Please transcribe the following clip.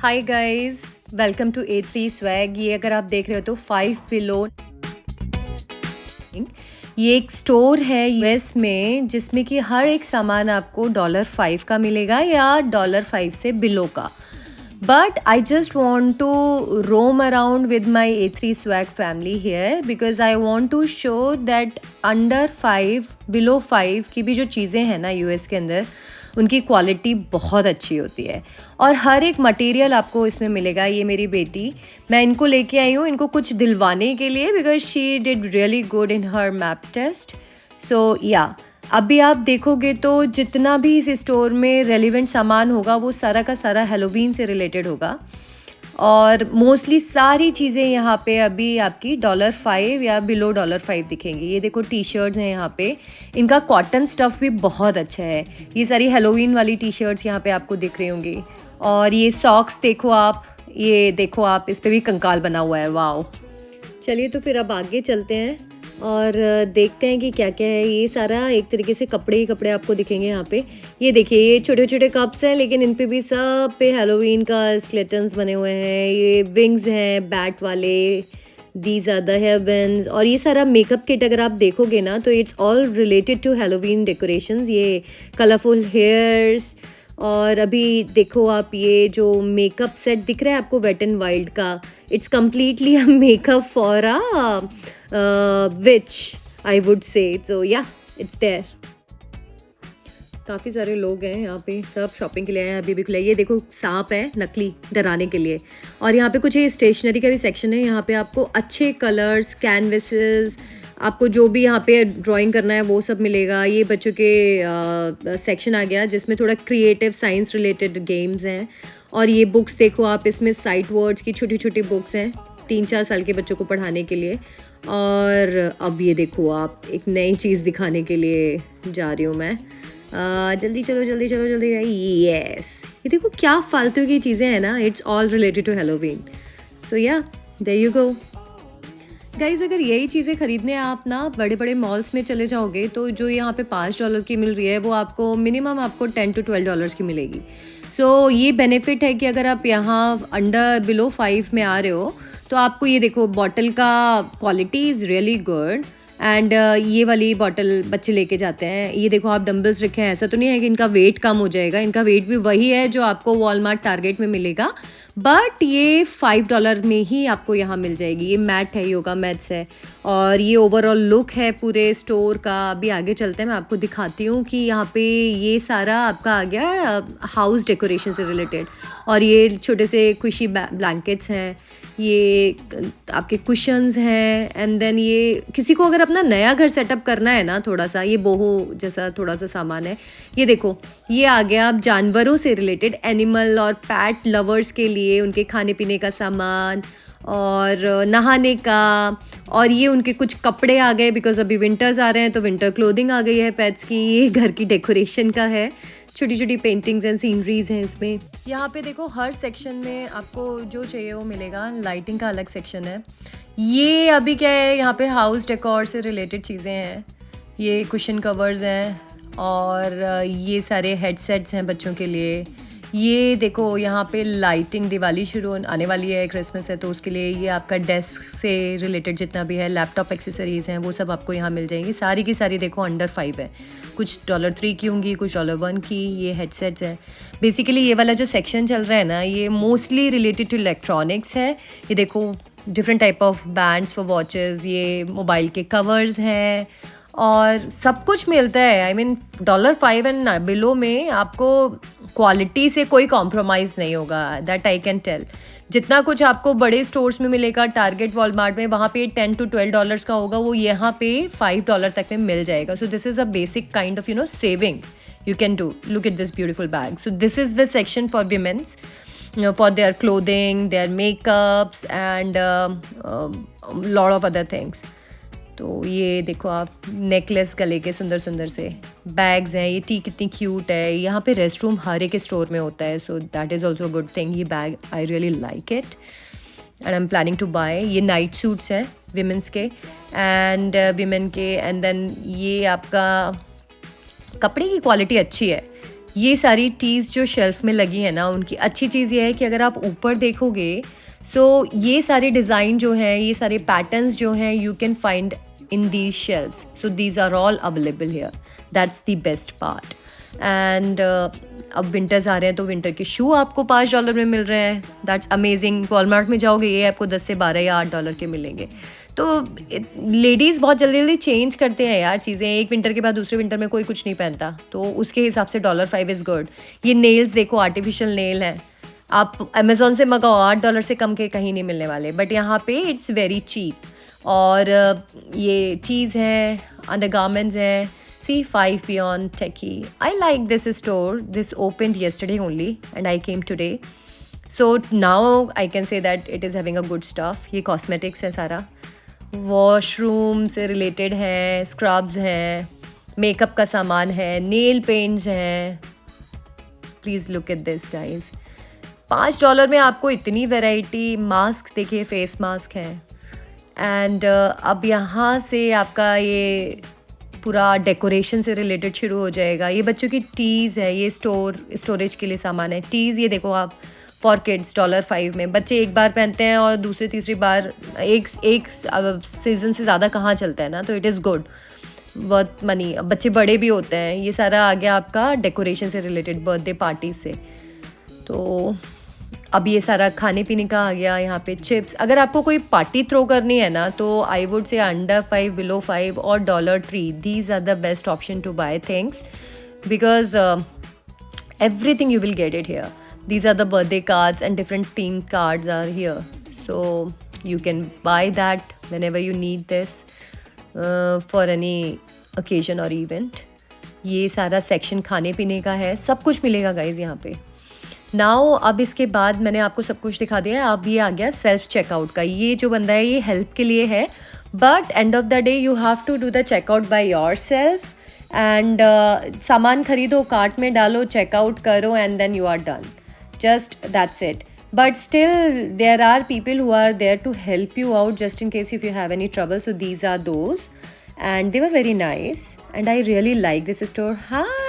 Hi guys, welcome to A3 swag. ये अगर आप देख रहे हो तो 5 बिलो, ये एक स्टोर है यूएस में जिसमें कि हर एक सामान आपको $5 का मिलेगा या $5 से बिलो का। But I just want to roam around with my A3 swag family here because I want to show that under 5, below 5 की भी जो चीज़ें हैं ना यूएस के अंदर, उनकी क्वालिटी बहुत अच्छी होती है और हर एक मटेरियल आपको इसमें मिलेगा। ये मेरी बेटी, मैं इनको लेके आई हूँ इनको कुछ दिलवाने के लिए because she did really good in her map test. So या अभी आप देखोगे तो जितना भी इस स्टोर में रेलिवेंट सामान होगा वो सारा का सारा हैलोवीन से रिलेटेड होगा और मोस्टली सारी चीज़ें यहाँ पे अभी आपकी $5 या बिलो $5 दिखेंगी। ये देखो टी शर्ट्स हैं यहाँ पे, इनका कॉटन स्टफ़ भी बहुत अच्छा है। ये सारी हैलोवीन वाली टी शर्ट्स यहाँ पे आपको दिख रही होंगी। और ये सॉक्स देखो आप, ये देखो आप, इस पर भी कंकाल बना हुआ है। वाओ, चलिए तो फिर अब आगे चलते हैं और देखते हैं कि क्या क्या है। ये सारा एक तरीके से कपड़े ही कपड़े आपको दिखेंगे यहाँ पे। ये देखिए, ये छोटे छोटे कप्स हैं लेकिन इन पे भी सब पे हैलोवीन का स्केलेटन्स बने हुए हैं। ये विंग्स हैं बैट वाले, these are the hair bands. और ये सारा मेकअप किट अगर आप देखोगे ना तो it's all related to Halloween decorations. ये कलरफुल हेयर्स, और अभी देखो आप ये जो मेकअप सेट दिख रहा है आपको वेट एंड वाइल्ड का, it's completely a makeup for a which I would say. So या इट्स देयर। काफ़ी सारे लोग हैं यहाँ पे, सब शॉपिंग के लिए आए हैं। अभी भी खुला है। ये देखो सांप है नकली, डराने के लिए। और यहाँ पे कुछ ये स्टेशनरी का भी सेक्शन है। यहाँ पे आपको अच्छे कलर्स, कैनवसेस, आपको जो भी यहाँ पे ड्राइंग करना है वो सब मिलेगा। ये बच्चों के सेक्शन आ गया जिसमें थोड़ा क्रिएटिव साइंस रिलेटेड गेम्स हैं। और ये बुक्स देखो आप, इसमें साइट वर्ड्स की छोटी छोटी बुक्स हैं 3-4 साल के बच्चों को पढ़ाने के लिए। और अब ये देखो आप, एक नई चीज़ दिखाने के लिए जा रही हूँ मैं। जल्दी चलो जल्दी चलो जल्दी। यस, ये देखो क्या फालतू की चीज़ें हैं ना, it's all related to Halloween. So या देयर यू गो गाइज। अगर यही चीज़ें खरीदने आप ना बड़े बड़े मॉल्स में चले जाओगे तो जो यहाँ पे $5 की मिल रही है वो आपको मिनिमम आपको $10 to $12 की मिलेगी। सो ये बेनिफिट है कि अगर आप यहाँ बिलो 5 में आ रहे हो तो आपको ये देखो बॉटल का quality is really good. And ये वाली बॉटल बच्चे लेके जाते हैं। ये देखो आप डंबल्स रखे हैं, ऐसा तो नहीं है कि इनका वेट कम हो जाएगा, इनका वेट भी वही है जो आपको वॉलमार्ट टारगेट में मिलेगा, बट ये $5 में ही आपको यहाँ मिल जाएगी। ये मैट है, योगा मैट्स है। और ये ओवरऑल लुक है पूरे स्टोर का। अभी आगे चलते हैं, मैं आपको दिखाती हूँ कि यहाँ पे ये सारा आपका आ गया हाउस डेकोरेशन से रिलेटेड। और ये छोटे से खुशी ब्लैंकेट्स हैं, ये आपके कुशन्स हैं। एंड देन ये किसी को अगर अपना नया घर सेटअप करना है ना, थोड़ा सा ये बोहो जैसा थोड़ा सा सामान है। ये देखो, ये आ गया आप जानवरों से रिलेटेड, एनिमल और पैट लवर्स के लिए उनके खाने पीने का सामान और नहाने का। और ये उनके कुछ कपड़े आ गए बिकॉज अभी विंटर्स आ रहे हैं तो विंटर क्लोथिंग आ गई है पेट्स की। ये घर की डेकोरेशन का है, छोटी छोटी पेंटिंग्स एंड सीनरीज हैं इसमें। यहाँ पे देखो हर सेक्शन में आपको जो चाहिए वो मिलेगा। लाइटिंग का अलग सेक्शन है। ये अभी क्या है, यहाँ पे हाउस डेकोर से रिलेटेड चीज़ें हैं। ये कुशन कवर्स हैं और ये सारे हेडसेट्स हैं बच्चों के लिए। ये देखो यहाँ पे लाइटिंग, दिवाली शुरू आने वाली है, क्रिसमस है तो उसके लिए ये आपका डेस्क से रिलेटेड जितना भी है, लैपटॉप एक्सेसरीज़ हैं वो सब आपको यहाँ मिल जाएंगी। सारी की सारी देखो अंडर 5 है, कुछ $3 की होंगी, कुछ $1 की। ये हेडसेट्स हैं। बेसिकली ये वाला जो सेक्शन चल रहा है ना, ये मोस्टली रिलेटेड टू इलेक्ट्रॉनिक्स है। ये देखो different type of bands for watches, ये मोबाइल के कवर्स हैं और सब कुछ मिलता है। आई मीन $5 एंड बिलो में आपको क्वालिटी से कोई कॉम्प्रोमाइज़ नहीं होगा, दैट आई कैन टेल। जितना कुछ आपको बड़े स्टोर्स में मिलेगा, टारगेट, वॉलमार्ट में, वहाँ पे $10 to $12 का होगा, वो यहाँ पे $5 तक में मिल जाएगा। So this is a basic kind of saving you can do. Look at this beautiful bag. So this is the section for women's, for their clothing, their makeups and lot of other things. तो ये देखो आप, necklace गले के सुंदर सुंदर से bags हैं। ये टी कितनी क्यूट है। यहाँ पे रेस्ट रूम हर एक स्टोर में होता है, so that is also good thing. ये bag I really like it and I am planning to buy. ये नाइट सूट्स हैं विमेंस के एंड विमेन के। एंड देन ये आपका कपड़े की क्वालिटी अच्छी है। ये सारी टीज़ जो शेल्फ में लगी है ना, उनकी अच्छी चीज़ ये है कि अगर आप ऊपर देखोगे, सो ये सारे डिज़ाइन जो हैं, ये सारे पैटर्न्स जो हैं, you can find in these shelves. So these are all available here. That's the best part. And अब विंटर्स आ रहे हैं तो विंटर के शू आपको $5 में मिल रहे हैं. That's amazing. वॉलमार्ट में जाओगे ये आपको 10 से 12 या $8 के मिलेंगे. तो लेडीज़ बहुत जल्दी जल्दी चेंज करते हैं यार चीज़ें. एक विंटर के बाद दूसरे विंटर में कोई कुछ नहीं पहनता, तो उसके हिसाब से $5 इज़ गुड. ये नेल्स देखो, आर्टिफिशियल नेल हैं, आप अमेज़ोन से मंगाओ, $8 से कम के कहीं नहीं मिलने वाले. बट यहाँ पे इट्स वेरी चीप. और ये चीज़ है, अंडरगारमेंट्स हैं. See, 5 Beyond Techie. I like this store. This opened yesterday only and I came today. So now I can say that it is having a good stuff. ये cosmetics है सारा. Washroom से related है, scrubs हैं, makeup का सामान है, nail paints हैं. Please look at this guys. $5 में आपको इतनी वैरायटी. मास्क देखिए, फेस मास्क है. एंड अब यहाँ से आपका ये पूरा डेकोरेशन से रिलेटेड शुरू हो जाएगा. ये बच्चों की टीज़ है, ये स्टोरेज के लिए सामान है. टीज़ ये देखो आप, फॉर किड्स $5 में. बच्चे एक बार पहनते हैं और दूसरी तीसरी बार एक सीज़न से ज़्यादा कहाँ चलता है ना, तो it is good, worth money. अब बच्चे बड़े भी होते हैं. ये सारा आ गया आपका डेकोरेशन से रिलेटेड, बर्थडे पार्टी से. तो अब ये सारा खाने पीने का आ गया. यहाँ पे चिप्स. अगर आपको कोई पार्टी थ्रो करनी है ना, तो I would say under 5, below 5 और $3. These are the best option to buy things, because everything you will get it here. These are the birthday cards and different themed cards are here. So you can buy that whenever you need this for any occasion or event. ये सारा section खाने पीने का है. सब कुछ मिलेगा guys यहाँ पे. नाउ अब इसके बाद मैंने आपको सब कुछ दिखा दिया है. अब ये आ गया सेल्फ चेकआउट का. ये जो बंदा है ये हेल्प के लिए है, but end of the day you have to do the checkout by yourself. And सामान खरीदो, कार्ट में डालो, चेकआउट करो, and then you are done. Just that's it. But still there are people who are there to help you out just in case if you have any trouble. So these are those, and they were very nice and I really like this store. Hi.